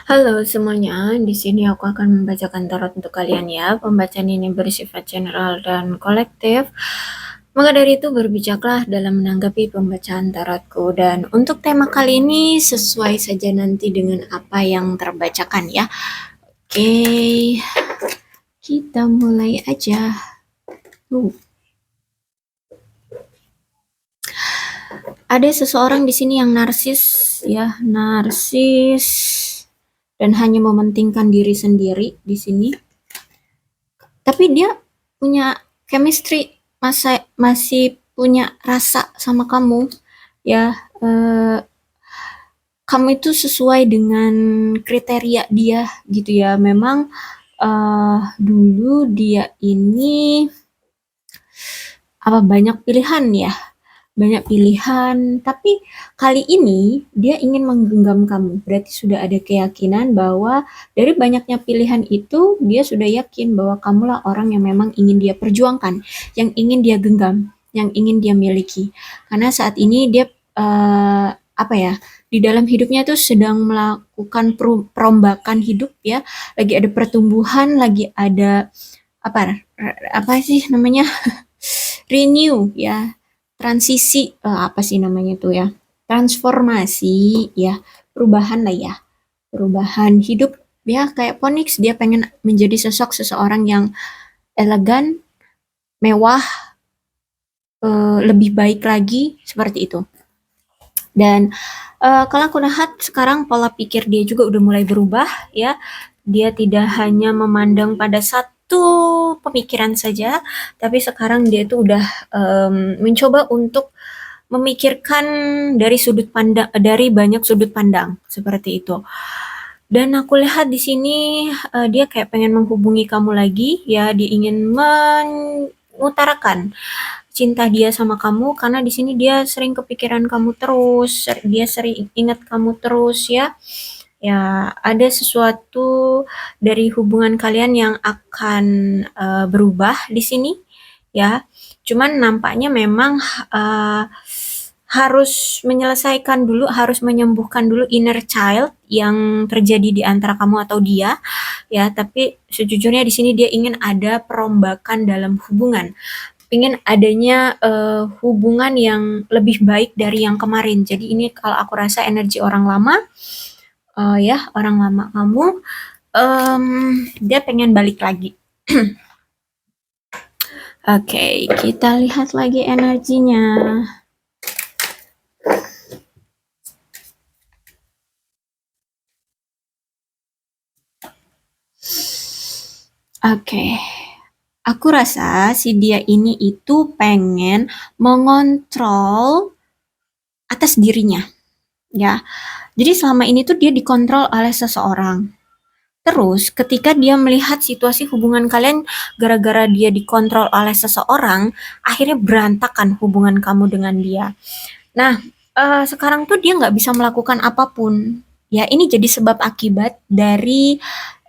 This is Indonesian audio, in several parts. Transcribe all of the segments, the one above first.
Halo semuanya, di sini aku akan membacakan tarot untuk kalian ya. Pembacaan ini bersifat general dan kolektif. Maka dari itu berbijaklah dalam menanggapi pembacaan tarotku. Dan untuk tema kali ini sesuai saja nanti dengan apa yang terbacakan ya. Oke, kita mulai aja. Ada seseorang di sini yang narsis ya, narsis dan hanya mementingkan diri sendiri di sini. Tapi dia punya chemistry, masih punya rasa sama kamu ya. Kamu itu sesuai dengan kriteria dia gitu ya. Memang dulu dia ini banyak pilihan ya, banyak pilihan, tapi kali ini dia ingin menggenggam kamu. Berarti sudah ada keyakinan bahwa dari banyaknya pilihan itu, dia sudah yakin bahwa kamulah orang yang memang ingin dia perjuangkan, yang ingin dia genggam, yang ingin dia miliki. Karena saat ini dia di dalam hidupnya tuh sedang melakukan perombakan hidup ya, lagi ada pertumbuhan, lagi ada apa sih namanya, renew ya, transisi, apa sih namanya tuh ya, transformasi ya, perubahan lah ya, perubahan hidup ya. Kayak Phoenix, dia pengen menjadi sosok seseorang yang elegan, mewah, lebih baik lagi seperti itu. Dan kalau aku lihat sekarang pola pikir dia juga udah mulai berubah ya. Dia tidak hanya memandang pada satu pemikiran saja, tapi sekarang dia tuh udah mencoba untuk memikirkan dari sudut pandang, dari banyak sudut pandang seperti itu. Dan aku lihat di sini dia kayak pengen menghubungi kamu lagi ya, dia ingin mengutarakan cinta dia sama kamu karena di sini dia sering kepikiran kamu terus, dia sering ingat kamu terus ya. Ya, ada sesuatu dari hubungan kalian yang akan berubah di sini ya. Cuman nampaknya memang harus menyelesaikan dulu, harus menyembuhkan dulu inner child yang terjadi di antara kamu atau dia ya. Tapi sejujurnya di sini dia ingin ada perombakan dalam hubungan, ingin adanya hubungan yang lebih baik dari yang kemarin. Jadi ini kalau aku rasa energi orang lama, ya orang lama kamu, dia pengen balik lagi. Oke, kita lihat lagi energinya. Oke. Aku rasa si dia ini itu pengen mengontrol atas dirinya, ya. Jadi selama ini tuh dia dikontrol oleh seseorang. Terus ketika dia melihat situasi hubungan kalian gara-gara dia dikontrol oleh seseorang, akhirnya berantakan hubungan kamu dengan dia. Nah, sekarang tuh dia nggak bisa melakukan apapun. Ya, ini jadi sebab akibat dari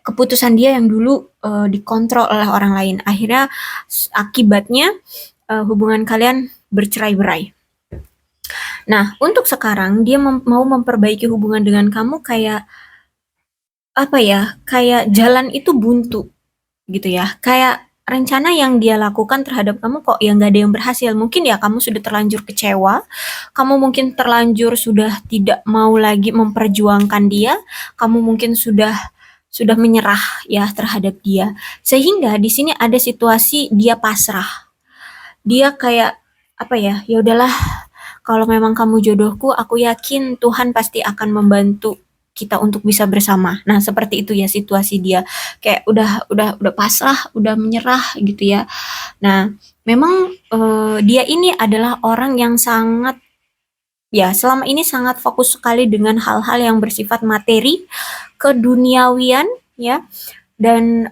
keputusan dia yang dulu dikontrol oleh orang lain. Akhirnya akibatnya hubungan kalian bercerai-berai. Nah, untuk sekarang dia mau memperbaiki hubungan dengan kamu kayak kayak jalan itu buntu gitu ya. Kayak rencana yang dia lakukan terhadap kamu kok yang nggak ada yang berhasil. Mungkin ya kamu sudah terlanjur kecewa, kamu mungkin terlanjur sudah tidak mau lagi memperjuangkan dia, kamu mungkin sudah menyerah ya terhadap dia. Sehingga di sini ada situasi dia pasrah. Dia kayak ya udahlah, kalau memang kamu jodohku, aku yakin Tuhan pasti akan membantu kita untuk bisa bersama. Nah, seperti itu ya situasi dia. Kayak udah pasrah, udah menyerah gitu ya. Nah, memang dia ini adalah orang yang sangat ya selama ini sangat fokus sekali dengan hal-hal yang bersifat materi, keduniawian ya. Dan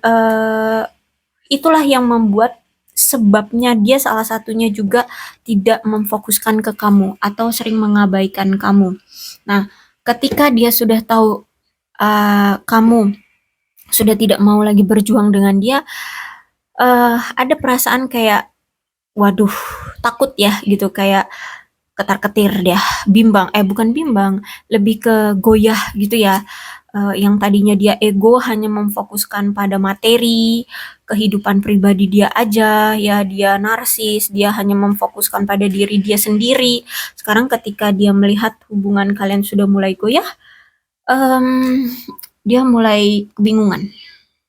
itulah yang membuat sebabnya dia salah satunya juga tidak memfokuskan ke kamu atau sering mengabaikan kamu. Nah, ketika dia sudah tahu kamu sudah tidak mau lagi berjuang dengan dia, ada perasaan kayak, waduh, takut ya gitu, kayak ketar-ketir dia, bimbang, bukan bimbang, lebih ke goyah gitu ya. yang tadinya dia ego hanya memfokuskan pada materi, kehidupan pribadi dia aja, ya dia narsis, dia hanya memfokuskan pada diri dia sendiri. Sekarang ketika dia melihat hubungan kalian sudah mulai goyah, dia mulai kebingungan.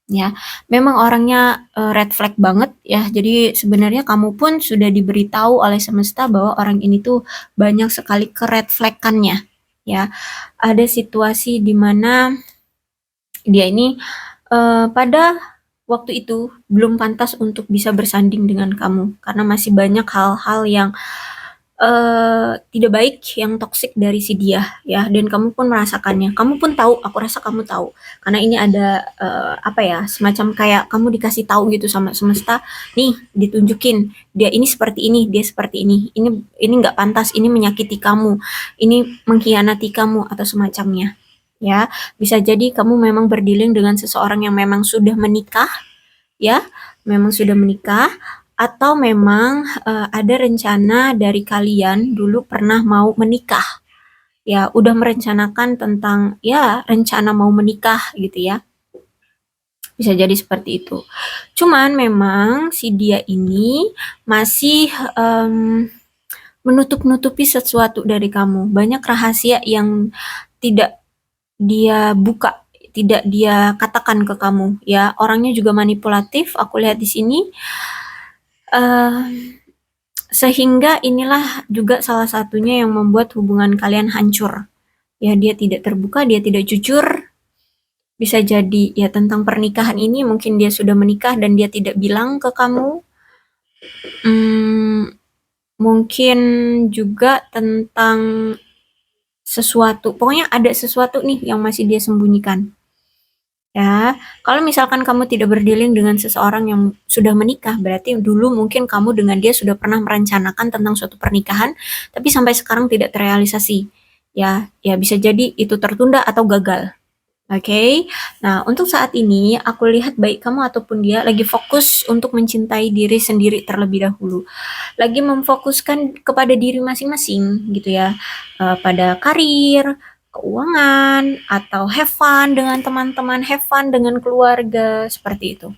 Ya, memang orangnya red flag banget ya. Jadi sebenarnya kamu pun sudah diberitahu oleh semesta bahwa orang ini tuh banyak sekali ke red flag-kannya. Ya, ada situasi di mana dia ini pada waktu itu belum pantas untuk bisa bersanding dengan kamu karena masih banyak hal-hal yang tidak baik, yang toksik dari si dia ya, dan kamu pun merasakannya. Kamu pun tahu, aku rasa kamu tahu. Karena ini ada apa ya, semacam kayak kamu dikasih tahu gitu sama semesta, nih ditunjukin dia ini seperti ini, dia seperti ini. Ini nggak pantas, ini menyakiti kamu, ini mengkhianati kamu atau semacamnya. Ya, bisa jadi kamu memang berdealing dengan seseorang yang memang sudah menikah, ya, memang sudah menikah, atau memang ada rencana dari kalian dulu pernah mau menikah, ya, udah merencanakan tentang ya rencana mau menikah gitu ya. Bisa jadi seperti itu. Cuman memang si dia ini masih menutup-nutupi sesuatu dari kamu. Banyak rahasia yang tidak dia buka, tidak dia katakan ke kamu ya. Orangnya juga manipulatif, aku lihat di sini. Sehingga inilah juga salah satunya yang membuat hubungan kalian hancur. Ya, dia tidak terbuka, dia tidak jujur. Bisa jadi ya tentang pernikahan ini mungkin dia sudah menikah dan dia tidak bilang ke kamu. Mungkin juga tentang sesuatu. Pokoknya ada sesuatu nih yang masih dia sembunyikan. Ya, kalau misalkan kamu tidak berdealing dengan seseorang yang sudah menikah, berarti dulu mungkin kamu dengan dia sudah pernah merencanakan tentang suatu pernikahan, tapi sampai sekarang tidak terrealisasi. Ya, ya bisa jadi itu tertunda atau gagal. Oke. Nah, untuk saat ini aku lihat baik kamu ataupun dia lagi fokus untuk mencintai diri sendiri terlebih dahulu. Lagi memfokuskan kepada diri masing-masing gitu ya. Pada karir, keuangan, atau have fun dengan teman-teman, have fun dengan keluarga, seperti itu.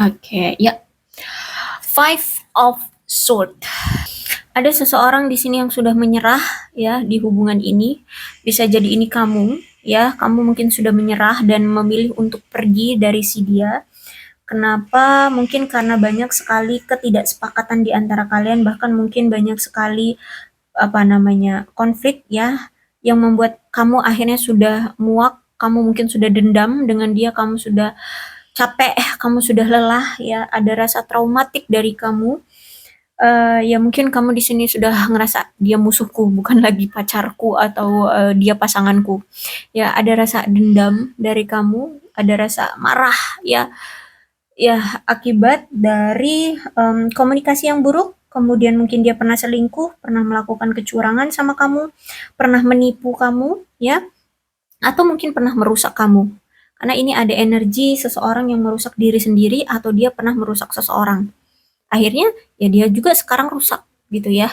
Oke, ya. Five of Swords. Ada seseorang di sini yang sudah menyerah ya di hubungan ini. Bisa jadi ini kamu ya, kamu mungkin sudah menyerah dan memilih untuk pergi dari si dia. Kenapa? Mungkin karena banyak sekali ketidaksepakatan di antara kalian, bahkan mungkin banyak sekali apa namanya konflik ya yang membuat kamu akhirnya sudah muak, kamu mungkin sudah dendam dengan dia, kamu sudah capek, kamu sudah lelah ya, ada rasa traumatik dari kamu. Ya mungkin kamu di sini sudah ngerasa dia musuhku, bukan lagi pacarku atau dia pasanganku. Ya ada rasa dendam dari kamu, ada rasa marah ya, ya akibat dari komunikasi yang buruk. Kemudian mungkin dia pernah selingkuh, pernah melakukan kecurangan sama kamu, pernah menipu kamu, ya, atau mungkin pernah merusak kamu. Karena ini ada energi seseorang yang merusak diri sendiri atau dia pernah merusak seseorang. Akhirnya ya dia juga sekarang rusak gitu ya.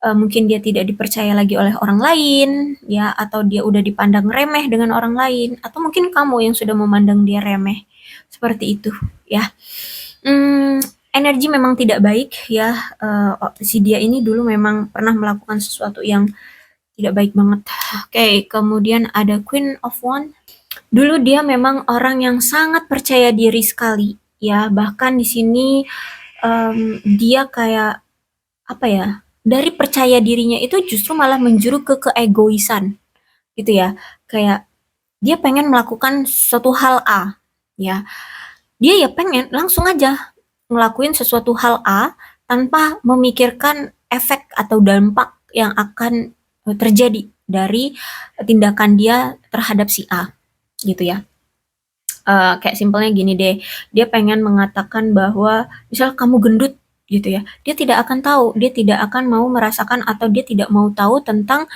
Mungkin dia tidak dipercaya lagi oleh orang lain, ya, atau dia udah dipandang remeh dengan orang lain, atau mungkin kamu yang sudah memandang dia remeh. Seperti itu, ya. Energi memang tidak baik ya. Si dia ini dulu memang pernah melakukan sesuatu yang tidak baik banget. Oke, kemudian ada Queen of Wands. Dulu dia memang orang yang sangat percaya diri sekali, ya. Bahkan di sini dia kayak apa ya? Dari percaya dirinya itu justru malah menjuru ke keegoisan, gitu ya. Kayak dia pengen melakukan suatu hal A, ya. Dia ya pengen langsung aja ngelakuin sesuatu hal A tanpa memikirkan efek atau dampak yang akan terjadi dari tindakan dia terhadap si A, gitu ya. Kayak simpelnya gini deh, dia pengen mengatakan bahwa misal kamu gendut gitu ya. Dia tidak akan tahu, dia tidak akan mau merasakan atau dia tidak mau tahu tentang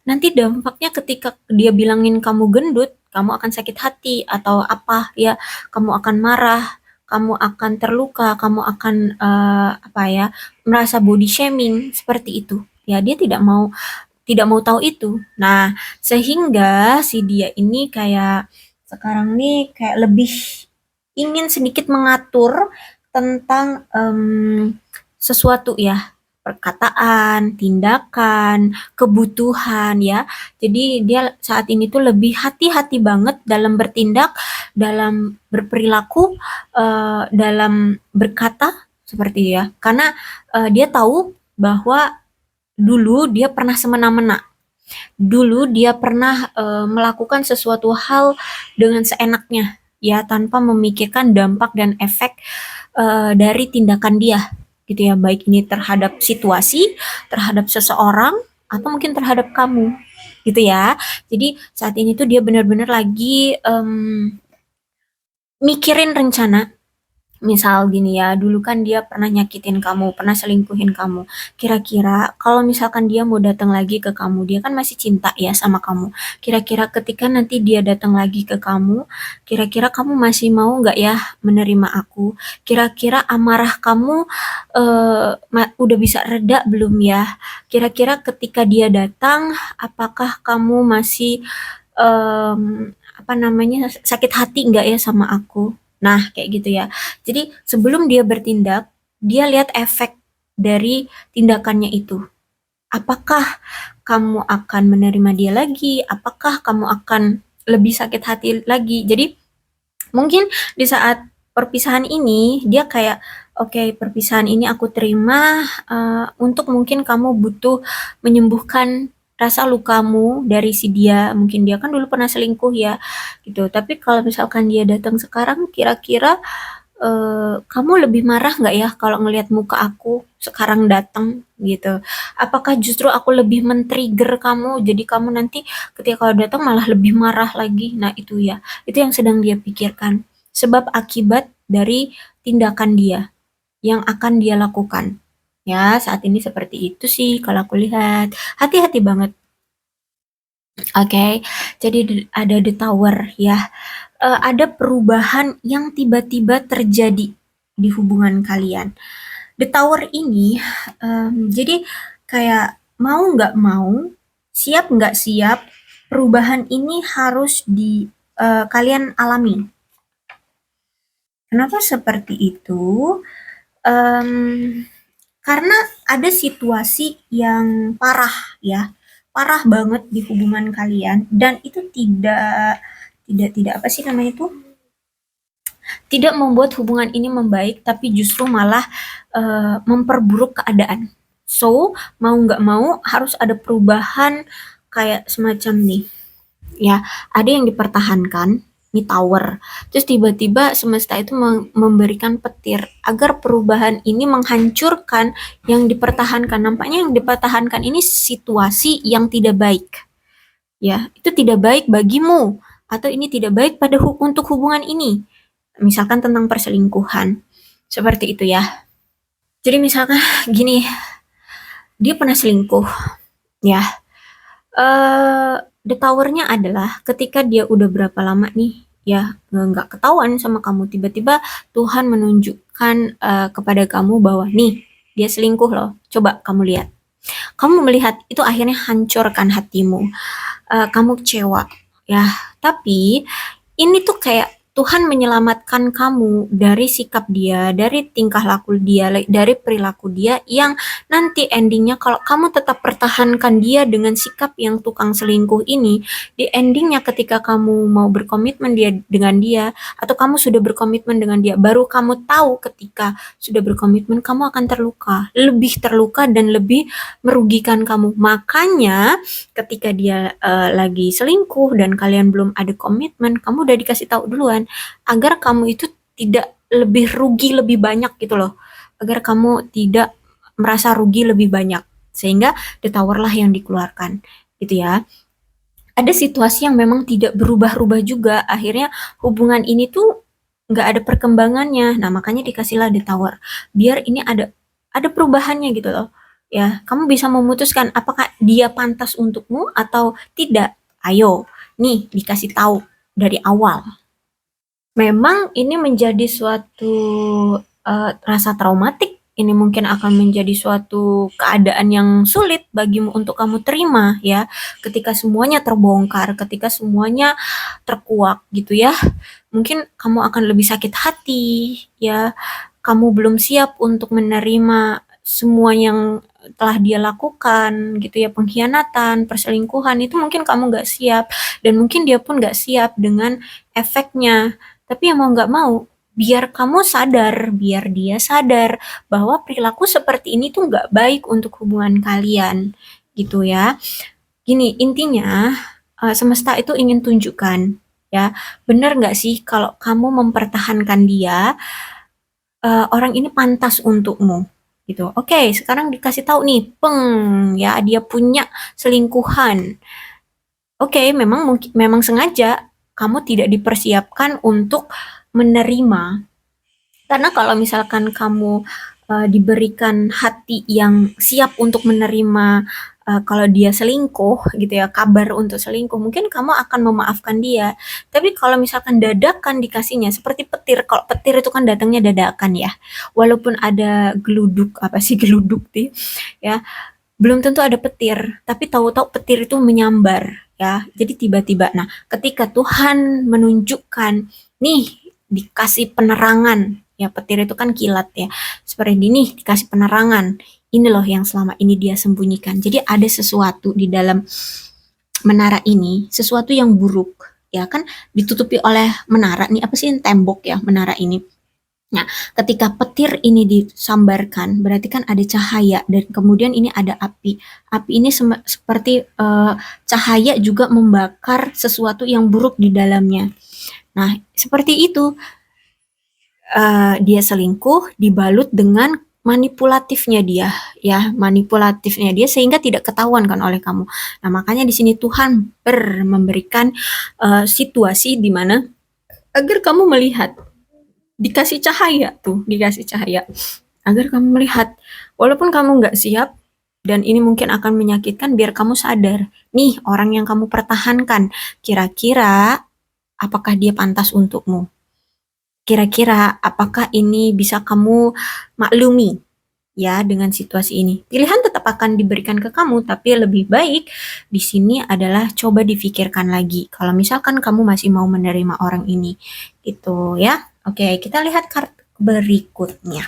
nanti dampaknya ketika dia bilangin kamu gendut, kamu akan sakit hati atau apa ya, kamu akan marah, kamu akan terluka, kamu akan apa ya, merasa body shaming seperti itu. Ya, dia tidak mau tahu itu. Nah, sehingga si dia ini kayak sekarang nih kayak lebih ingin sedikit mengatur tentang sesuatu ya, perkataan, tindakan, kebutuhan ya. Jadi dia saat ini tuh lebih hati-hati banget dalam bertindak, dalam berperilaku, dalam berkata seperti ya. Karena dia tahu bahwa dulu dia pernah semena-mena. Dulu dia pernah melakukan sesuatu hal dengan seenaknya, ya tanpa memikirkan dampak dan efek dari tindakan dia, gitu ya. Baik ini terhadap situasi, terhadap seseorang, atau mungkin terhadap kamu, gitu ya. Jadi saat ini tuh dia benar-benar lagi mikirin rencana. Misal gini ya, dulu kan dia pernah nyakitin kamu, pernah selingkuhin kamu. Kira-kira kalau misalkan dia mau datang lagi ke kamu, dia kan masih cinta ya sama kamu. Kira-kira ketika nanti dia datang lagi ke kamu, kira-kira kamu masih mau nggak ya menerima aku? Kira-kira amarah kamu udah bisa reda belum ya? Kira-kira ketika dia datang, apakah kamu masih apa namanya sakit hati nggak ya sama aku? Nah, kayak gitu ya. Jadi sebelum dia bertindak, dia lihat efek dari tindakannya itu. Apakah kamu akan menerima dia lagi? Apakah kamu akan lebih sakit hati lagi? Jadi mungkin di saat perpisahan ini dia kayak oke, perpisahan ini aku terima untuk mungkin kamu butuh menyembuhkan rasa lukamu dari si dia. Mungkin dia kan dulu pernah selingkuh ya gitu. Tapi kalau misalkan dia datang sekarang, kira-kira kamu lebih marah nggak ya kalau ngelihat muka aku sekarang datang gitu? Apakah justru aku lebih men-trigger kamu, jadi kamu nanti ketika kalau datang malah lebih marah lagi? Nah itu ya, itu yang sedang dia pikirkan. Sebab akibat dari tindakan dia yang akan dia lakukan. Ya, saat ini seperti itu sih kalau aku lihat. Hati-hati banget. Oke, jadi ada The Tower ya. Ada perubahan yang tiba-tiba terjadi di hubungan kalian. The Tower ini jadi kayak mau nggak mau, siap nggak siap, perubahan ini harus di kalian alami. Kenapa seperti itu? Em, karena ada situasi yang parah ya, parah banget di hubungan kalian dan itu tidak apa sih namanya tuh, tidak membuat hubungan ini membaik tapi justru malah memperburuk keadaan. So mau nggak mau harus ada perubahan kayak semacam nih ya, ada yang dipertahankan nih tower, terus tiba-tiba semesta itu memberikan petir agar perubahan ini menghancurkan yang dipertahankan. Nampaknya yang dipertahankan ini situasi yang tidak baik ya, itu tidak baik bagimu atau ini tidak baik pada untuk hubungan ini, misalkan tentang perselingkuhan seperti itu ya. Jadi misalkan gini, dia pernah selingkuh ya. The tower-nya adalah ketika dia udah berapa lama nih ya nggak ketahuan sama kamu, tiba-tiba Tuhan menunjukkan kepada kamu bahwa nih dia selingkuh loh, coba kamu lihat. Kamu melihat itu akhirnya hancurkan hatimu, kamu kecewa ya. Tapi ini tuh kayak Tuhan menyelamatkan kamu dari sikap dia, dari tingkah laku dia, dari perilaku dia yang nanti endingnya kalau kamu tetap pertahankan dia dengan sikap yang tukang selingkuh ini, di endingnya ketika kamu mau berkomitmen dengan dia, atau kamu sudah berkomitmen dengan dia, baru kamu tahu ketika sudah berkomitmen kamu akan lebih terluka dan lebih merugikan kamu. Makanya ketika dia lagi selingkuh dan kalian belum ada komitmen, kamu udah dikasih tahu duluan agar kamu itu tidak lebih rugi lebih banyak gitu loh, agar kamu tidak merasa rugi lebih banyak, sehingga the tower lah yang dikeluarkan gitu ya. Ada situasi yang memang tidak berubah-ubah juga, akhirnya hubungan ini tuh nggak ada perkembangannya. Nah makanya dikasihlah the tower, biar ini ada ada perubahannya gitu loh. Ya, kamu bisa memutuskan apakah dia pantas untukmu atau tidak. Ayo, nih dikasih tahu dari awal. Memang ini menjadi suatu rasa traumatik. Ini mungkin akan menjadi suatu keadaan yang sulit bagimu untuk kamu terima ya, ketika semuanya terbongkar, ketika semuanya terkuak gitu ya. Mungkin kamu akan lebih sakit hati ya. Kamu belum siap untuk menerima semua yang telah dia lakukan gitu ya, pengkhianatan, perselingkuhan itu mungkin kamu nggak siap dan mungkin dia pun nggak siap dengan efeknya. Tapi yang mau nggak mau, biar kamu sadar, biar dia sadar bahwa perilaku seperti ini tuh nggak baik untuk hubungan kalian, gitu ya. Gini, intinya semesta itu ingin tunjukkan, ya, benar nggak sih kalau kamu mempertahankan dia, orang ini pantas untukmu, gitu. Oke, sekarang dikasih tahu nih, peng, ya, dia punya selingkuhan. Oke, memang sengaja kamu tidak dipersiapkan untuk menerima. Karena kalau misalkan kamu diberikan hati yang siap untuk menerima kalau dia selingkuh gitu ya, kabar untuk selingkuh, mungkin kamu akan memaafkan dia. Tapi kalau misalkan dadakan dikasihnya seperti petir, kalau petir itu kan datangnya dadakan ya. Walaupun ada geluduk, apa sih geluduk sih ya, belum tentu ada petir, tapi tahu-tahu petir itu menyambar ya. Jadi tiba-tiba, nah ketika Tuhan menunjukkan, nih dikasih penerangan, ya petir itu kan kilat ya, seperti ini dikasih penerangan, ini loh yang selama ini dia sembunyikan. Jadi ada sesuatu di dalam menara ini, sesuatu yang buruk, ya kan ditutupi oleh menara nih, apa sih tembok ya menara ini. Nah, ketika petir ini disambarkan, berarti kan ada cahaya dan kemudian ini ada api. Api ini seperti cahaya juga membakar sesuatu yang buruk di dalamnya. Nah, seperti itu. Dia selingkuh dibalut dengan manipulatifnya dia, ya, manipulatifnya dia sehingga tidak ketahuan kan oleh kamu. Nah, makanya di sini Tuhan memberikan situasi di mana agar kamu melihat, dikasih cahaya tuh, dikasih cahaya agar kamu melihat walaupun kamu nggak siap dan ini mungkin akan menyakitkan, biar kamu sadar nih orang yang kamu pertahankan kira-kira apakah dia pantas untukmu, kira-kira apakah ini bisa kamu maklumi ya dengan situasi ini. Pilihan tetap akan diberikan ke kamu, tapi lebih baik di sini adalah coba difikirkan lagi kalau misalkan kamu masih mau menerima orang ini gitu ya. Oke, kita lihat kartu berikutnya.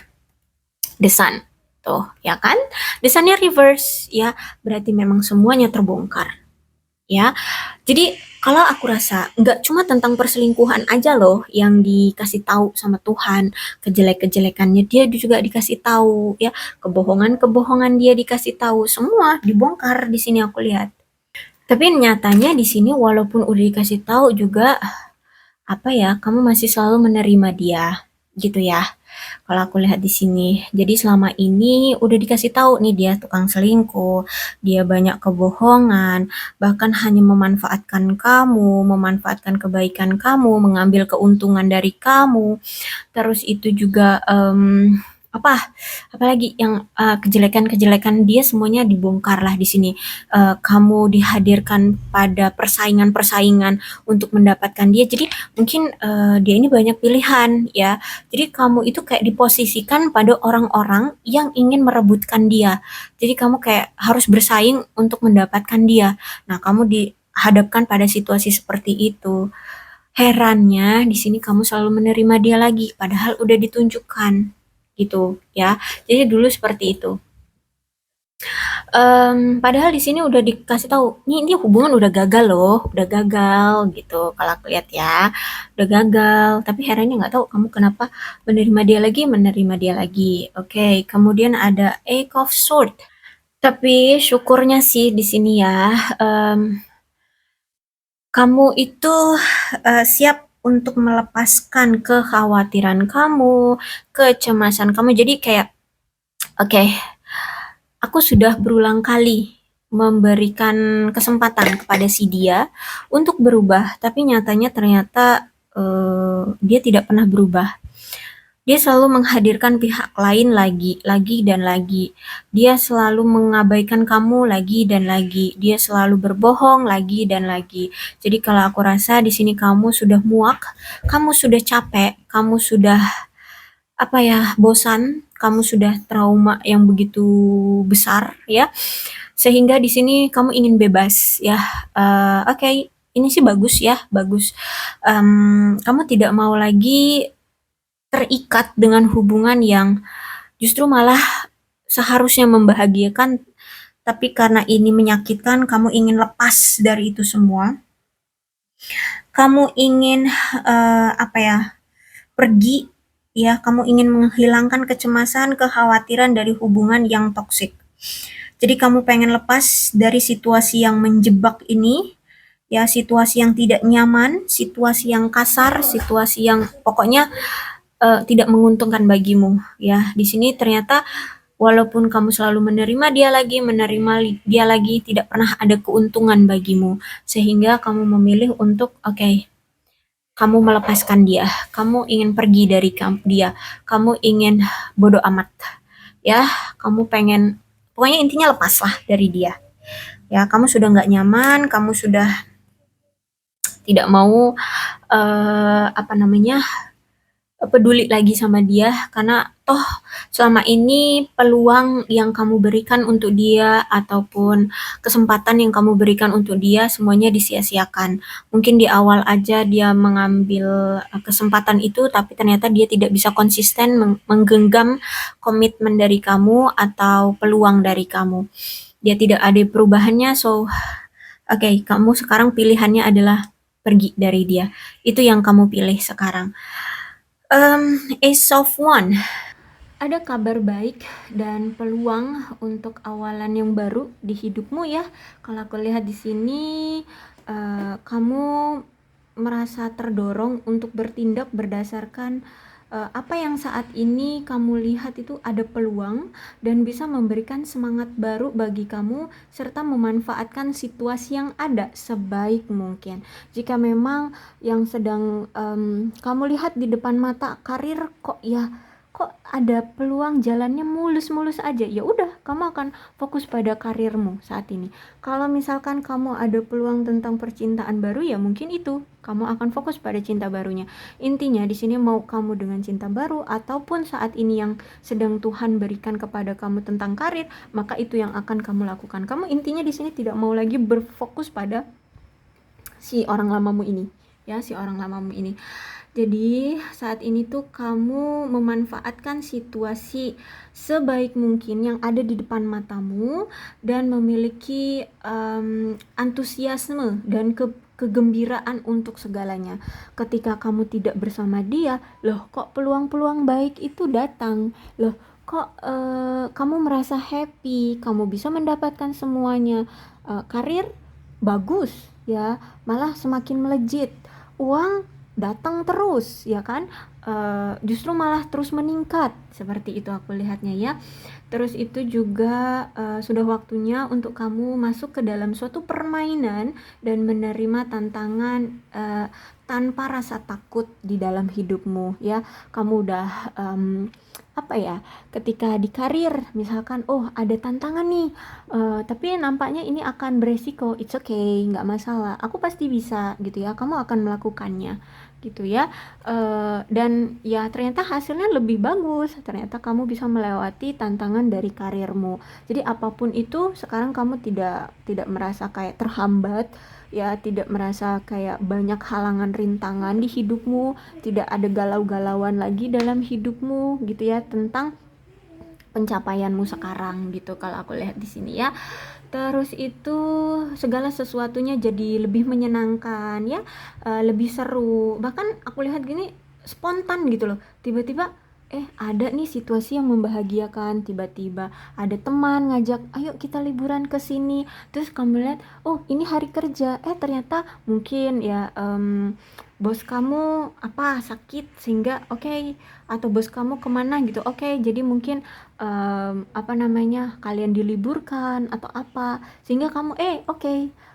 The Sun. Tuh, ya kan? The Sun-nya reverse, ya. Berarti memang semuanya terbongkar. Ya, jadi kalau aku rasa nggak cuma tentang perselingkuhan aja loh yang dikasih tahu sama Tuhan, kejelek-kejelekannya dia juga dikasih tahu, ya, kebohongan-kebohongan dia dikasih tahu, semua dibongkar di sini aku lihat. Tapi nyatanya di sini walaupun udah dikasih tahu juga, apa ya, kamu masih selalu menerima dia, gitu ya. Kalau aku lihat di sini, jadi selama ini udah dikasih tahu nih dia tukang selingkuh, dia banyak kebohongan, bahkan hanya memanfaatkan kamu, memanfaatkan kebaikan kamu, mengambil keuntungan dari kamu. Terus itu juga apa apalagi yang kejelekan-kejelekan dia semuanya dibongkar lah di sini. Kamu dihadirkan pada persaingan-persaingan untuk mendapatkan dia. Jadi mungkin dia ini banyak pilihan ya. Jadi kamu itu kayak diposisikan pada orang-orang yang ingin merebutkan dia. Jadi kamu kayak harus bersaing untuk mendapatkan dia. Nah, kamu dihadapkan pada situasi seperti itu. Herannya di sini kamu selalu menerima dia lagi, padahal udah ditunjukkan gitu ya. Jadi dulu seperti itu. Padahal di sini udah dikasih tahu, ini hubungan udah gagal loh, udah gagal gitu. Kalau aku lihat ya, udah gagal. Tapi herannya nggak tahu kamu kenapa menerima dia lagi. Oke, kemudian ada Eight of Swords. Tapi syukurnya sih di sini ya, kamu itu siap untuk melepaskan kekhawatiran kamu, kecemasan kamu. Jadi kayak, oke, aku sudah berulang kali memberikan kesempatan kepada si dia untuk berubah, tapi nyatanya ternyata dia tidak pernah berubah. Dia selalu menghadirkan pihak lain lagi dan lagi. Dia selalu mengabaikan kamu lagi dan lagi. Dia selalu berbohong lagi dan lagi. Jadi kalau aku rasa di sini kamu sudah muak, kamu sudah capek, kamu sudah bosan, kamu sudah trauma yang begitu besar ya. Sehingga di sini kamu ingin bebas ya. Oke, ini sih bagus ya, bagus. Kamu tidak mau lagi terikat dengan hubungan yang justru malah seharusnya membahagiakan, tapi karena ini menyakitkan, kamu ingin lepas dari itu semua. Kamu ingin pergi ya, kamu ingin menghilangkan kecemasan, kekhawatiran dari hubungan yang toksik. Jadi kamu pengen lepas dari situasi yang menjebak ini, ya situasi yang tidak nyaman, situasi yang kasar, situasi yang pokoknya tidak menguntungkan bagimu ya. Di sini ternyata walaupun kamu selalu menerima dia lagi, tidak pernah ada keuntungan bagimu, sehingga kamu memilih untuk kamu melepaskan dia, kamu ingin pergi dari dia, kamu ingin bodoh amat ya, kamu pengen pokoknya intinya lepaslah dari dia ya. Kamu sudah nggak nyaman, kamu sudah tidak mau peduli lagi sama dia, karena toh selama ini peluang yang kamu berikan untuk dia ataupun kesempatan yang kamu berikan untuk dia semuanya disia-siakan. Mungkin di awal aja dia mengambil kesempatan itu, tapi ternyata dia tidak bisa konsisten menggenggam komitmen dari kamu atau peluang dari kamu. Dia tidak ada perubahannya, so kamu sekarang pilihannya adalah pergi dari dia. Itu yang kamu pilih sekarang. Ace of One. Ada kabar baik dan peluang untuk awalan yang baru di hidupmu ya. Kalau aku lihat di sini, kamu merasa terdorong untuk bertindak berdasarkan apa yang saat ini kamu lihat itu ada peluang dan bisa memberikan semangat baru bagi kamu serta memanfaatkan situasi yang ada sebaik mungkin. Jika memang yang sedang kamu lihat di depan mata karir kok ada peluang jalannya mulus-mulus aja, ya udah kamu akan fokus pada karirmu saat ini. Kalau misalkan kamu ada peluang tentang percintaan baru, ya mungkin itu kamu akan fokus pada cinta barunya. Intinya di sini mau kamu dengan cinta baru ataupun saat ini yang sedang Tuhan berikan kepada kamu tentang karir, maka itu yang akan kamu lakukan. Kamu intinya di sini tidak mau lagi berfokus pada si orang lamamu ini, ya si orang lamamu ini. Jadi saat ini tuh kamu memanfaatkan situasi sebaik mungkin yang ada di depan matamu dan memiliki antusiasme dan kegembiraan untuk segalanya. Ketika kamu tidak bersama dia, loh kok peluang-peluang baik itu datang, loh kok kamu merasa happy, kamu bisa mendapatkan semuanya, karir bagus ya, malah semakin melejit, uang datang terus ya kan, justru malah terus meningkat, seperti itu aku lihatnya ya. Terus itu juga sudah waktunya untuk kamu masuk ke dalam suatu permainan dan menerima tantangan tanpa rasa takut di dalam hidupmu ya. Kamu udah ketika di karir misalkan ada tantangan nih, tapi nampaknya ini akan beresiko, it's okay, nggak masalah, aku pasti bisa gitu ya, kamu akan melakukannya gitu ya. Dan ya ternyata hasilnya lebih bagus, ternyata kamu bisa melewati tantangan dari karirmu. Jadi apapun itu sekarang kamu tidak merasa kayak terhambat ya, tidak merasa kayak banyak halangan rintangan di hidupmu, tidak ada galau-galauan lagi dalam hidupmu gitu ya tentang pencapaianmu sekarang gitu kalau aku lihat di sini ya. Terus itu segala sesuatunya jadi lebih menyenangkan ya, lebih seru. Bahkan aku lihat gini spontan gitu loh. Tiba-tiba ada nih situasi yang membahagiakan, tiba-tiba ada teman ngajak, ayo kita liburan ke sini. Terus kamu lihat, oh ini hari kerja, ternyata mungkin ya bos kamu sakit sehingga atau bos kamu kemana gitu, jadi mungkin kalian diliburkan atau apa, sehingga kamu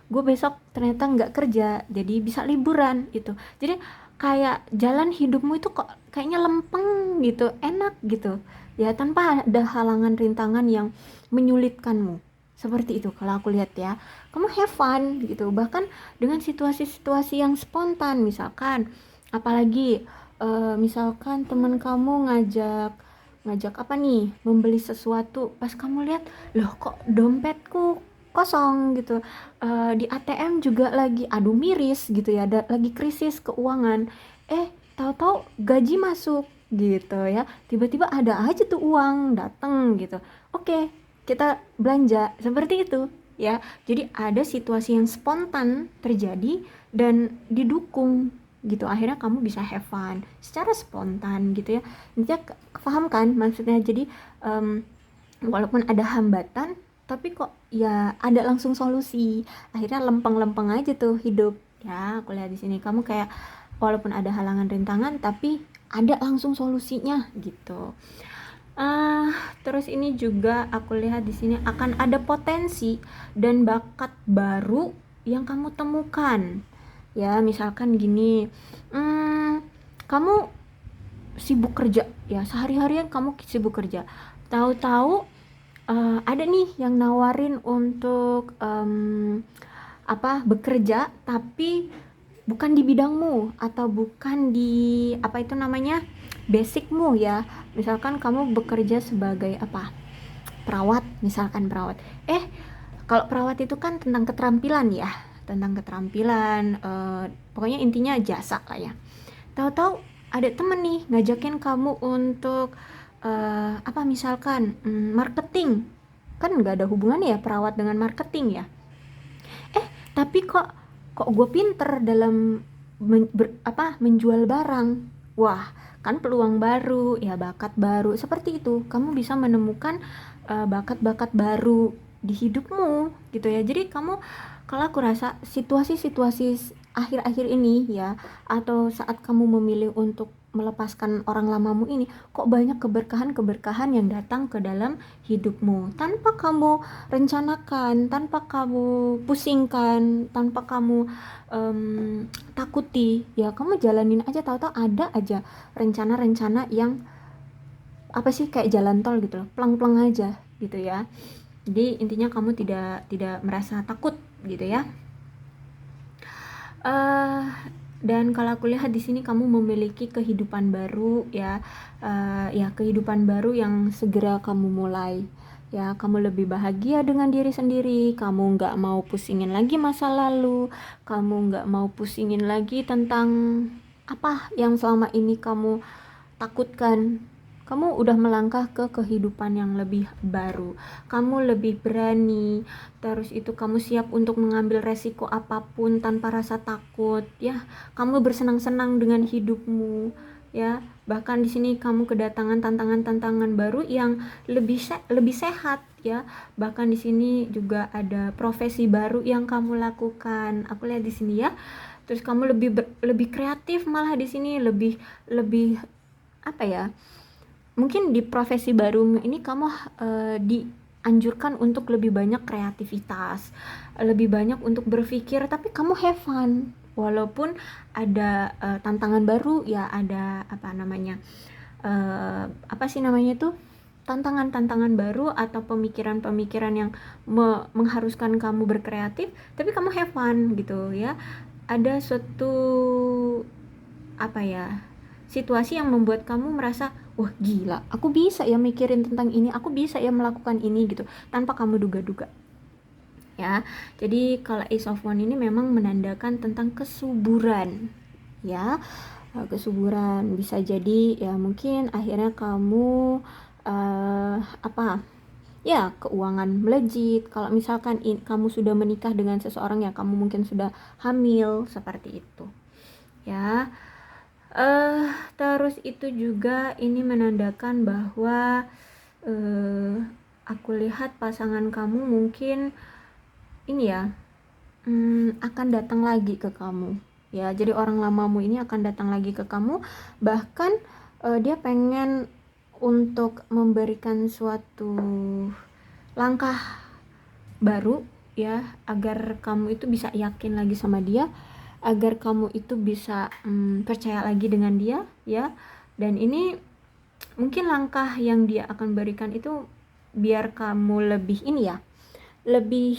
gue besok ternyata nggak kerja jadi bisa liburan gitu. Jadi kayak jalan hidupmu itu kok kayaknya lempeng gitu, enak gitu ya, tanpa ada halangan rintangan yang menyulitkanmu. Seperti itu kalau aku lihat ya. Kamu have fun gitu, bahkan dengan situasi-situasi yang spontan. Misalkan apalagi misalkan teman kamu ngajak ngajak apa nih, membeli sesuatu, pas kamu lihat, loh kok dompetku kosong gitu, di ATM juga lagi aduh miris gitu ya, lagi krisis keuangan, tahu-tahu gaji masuk gitu ya, tiba-tiba ada aja tuh uang datang gitu, oke kita belanja seperti itu ya. Jadi ada situasi yang spontan terjadi dan didukung gitu, akhirnya kamu bisa have fun secara spontan gitu ya. Intinya paham kan maksudnya? Jadi walaupun ada hambatan tapi kok ya ada langsung solusi, akhirnya lempeng-lempeng aja tuh hidup ya. Aku lihat di sini kamu kayak walaupun ada halangan rintangan tapi ada langsung solusinya gitu. Terus ini juga aku lihat di sini akan ada potensi dan bakat baru yang kamu temukan. Ya, misalkan gini, kamu sibuk kerja ya, sehari-harian kamu sibuk kerja. Tahu-tahu ada nih yang nawarin untuk bekerja tapi bukan di bidangmu atau bukan di apa itu namanya basicmu ya. Misalkan kamu bekerja sebagai apa, perawat, misalkan perawat. Kalau perawat itu kan tentang keterampilan ya, tentang keterampilan, pokoknya intinya jasa lah ya. Tahu-tahu ada temen nih ngajakin kamu untuk misalkan marketing, kan nggak ada hubungannya ya perawat dengan marketing ya. Tapi kok gue pinter dalam menjual barang. Wah, kan peluang baru ya, bakat baru. Seperti itu kamu bisa menemukan bakat-bakat baru di hidupmu gitu ya. Jadi kamu, kalau aku rasa situasi-situasi akhir-akhir ini ya, atau saat kamu memilih untuk melepaskan orang lamamu ini, kok banyak keberkahan-keberkahan yang datang ke dalam hidupmu tanpa kamu rencanakan, tanpa kamu pusingkan, tanpa kamu takuti ya. Kamu jalanin aja, tahu-tahu ada aja rencana-rencana yang apa sih, kayak jalan tol gitu loh, plang-plang aja gitu ya. Jadi intinya kamu tidak merasa takut gitu ya. Dan kalau aku lihat di sini kamu memiliki kehidupan baru ya, kehidupan baru yang segera kamu mulai ya. Kamu lebih bahagia dengan diri sendiri, kamu nggak mau pusingin lagi masa lalu, kamu nggak mau pusingin lagi tentang apa yang selama ini kamu takutkan. Kamu udah melangkah ke kehidupan yang lebih baru, kamu lebih berani, terus itu kamu siap untuk mengambil resiko apapun tanpa rasa takut ya. Kamu bersenang-senang dengan hidupmu ya. Bahkan di sini kamu kedatangan tantangan-tantangan baru yang lebih sehat ya. Bahkan di sini juga ada profesi baru yang kamu lakukan. Aku lihat di sini ya. Terus kamu lebih kreatif malah di sini, lebih apa ya? Mungkin di profesi baru ini kamu dianjurkan untuk lebih banyak kreativitas, lebih banyak untuk berpikir, tapi kamu have fun. Walaupun ada tantangan baru ya, ada tantangan-tantangan baru atau pemikiran-pemikiran yang mengharuskan kamu berkreatif, tapi kamu have fun gitu ya. Ada suatu situasi yang membuat kamu merasa, wah gila, aku bisa ya mikirin tentang ini, aku bisa ya melakukan ini gitu, tanpa kamu duga-duga ya. Jadi kalau Ace of Wands ini memang menandakan tentang kesuburan ya. Kesuburan bisa jadi ya, mungkin akhirnya kamu keuangan melejit. Kalau misalkan kamu sudah menikah dengan seseorang ya, kamu mungkin sudah hamil, seperti itu ya. Terus itu juga ini menandakan bahwa aku lihat pasangan kamu mungkin ini ya, akan datang lagi ke kamu ya. Jadi orang lamamu ini akan datang lagi ke kamu, bahkan dia pengen untuk memberikan suatu langkah baru ya, agar kamu itu bisa yakin lagi sama dia. agar kamu itu bisa percaya lagi dengan dia ya. Dan ini mungkin langkah yang dia akan berikan itu biar kamu lebih ini ya, lebih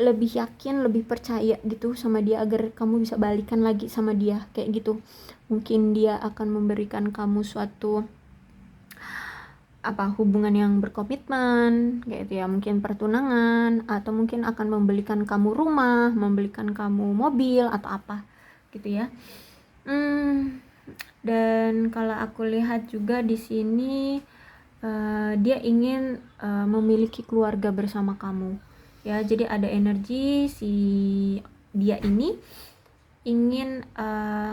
lebih yakin, lebih percaya gitu sama dia, agar kamu bisa balikan lagi sama dia kayak gitu. Mungkin dia akan memberikan kamu suatu hubungan yang berkomitmen kayak gitu ya, mungkin pertunangan, atau mungkin akan membelikan kamu rumah, membelikan kamu mobil atau apa gitu ya. Dan kalau aku lihat juga di sini dia ingin memiliki keluarga bersama kamu ya. Jadi ada energi si dia ini ingin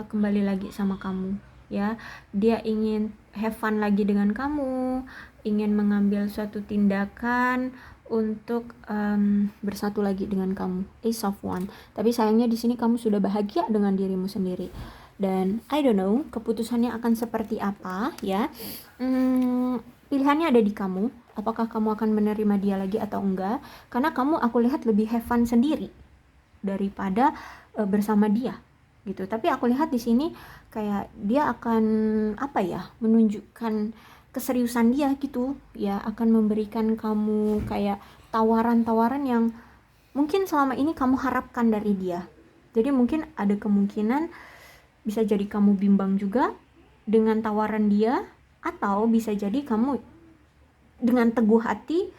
kembali lagi sama kamu ya. Dia ingin have fun lagi dengan kamu, ingin mengambil suatu tindakan untuk bersatu lagi dengan kamu. Ace of Wands. Tapi sayangnya di sini kamu sudah bahagia dengan dirimu sendiri. Dan I don't know keputusannya akan seperti apa ya. Pilihannya ada di kamu. Apakah kamu akan menerima dia lagi atau enggak? Karena kamu aku lihat lebih have fun sendiri daripada bersama dia gitu. Tapi aku lihat di sini kayak dia akan menunjukkan keseriusan dia gitu ya, akan memberikan kamu kayak tawaran-tawaran yang mungkin selama ini kamu harapkan dari dia. Jadi mungkin ada kemungkinan bisa jadi kamu bimbang juga dengan tawaran dia, atau bisa jadi kamu dengan teguh hati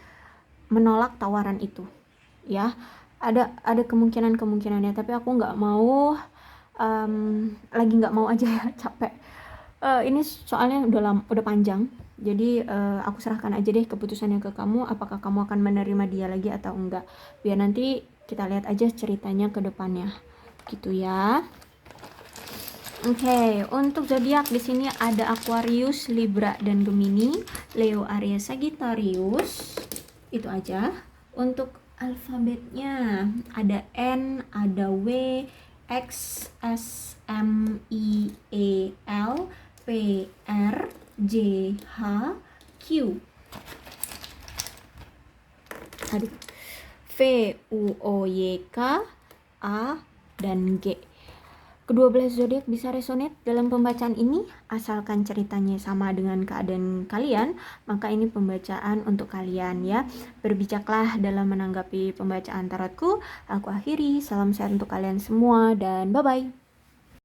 menolak tawaran itu ya. Ada kemungkinannya, tapi aku nggak mau lagi nggak mau aja ya, capek. Ini soalnya udah panjang, jadi aku serahkan aja deh keputusannya ke kamu, apakah kamu akan menerima dia lagi atau enggak. Biar nanti kita lihat aja ceritanya ke depannya gitu ya. Oke, untuk zodiak di sini ada Aquarius, Libra dan Gemini, Leo, Aries, Sagittarius. Itu aja. Untuk alfabetnya ada N, ada W, X, S, M, I, E, L, P, R, J, H, Q. Aduh. V, U, O, Y, K, A, dan G. Kedua belas zodiak bisa resonate dalam pembacaan ini, asalkan ceritanya sama dengan keadaan kalian, maka ini pembacaan untuk kalian ya. Berbijaklah dalam menanggapi pembacaan tarotku. Aku akhiri, salam sehat untuk kalian semua dan bye-bye.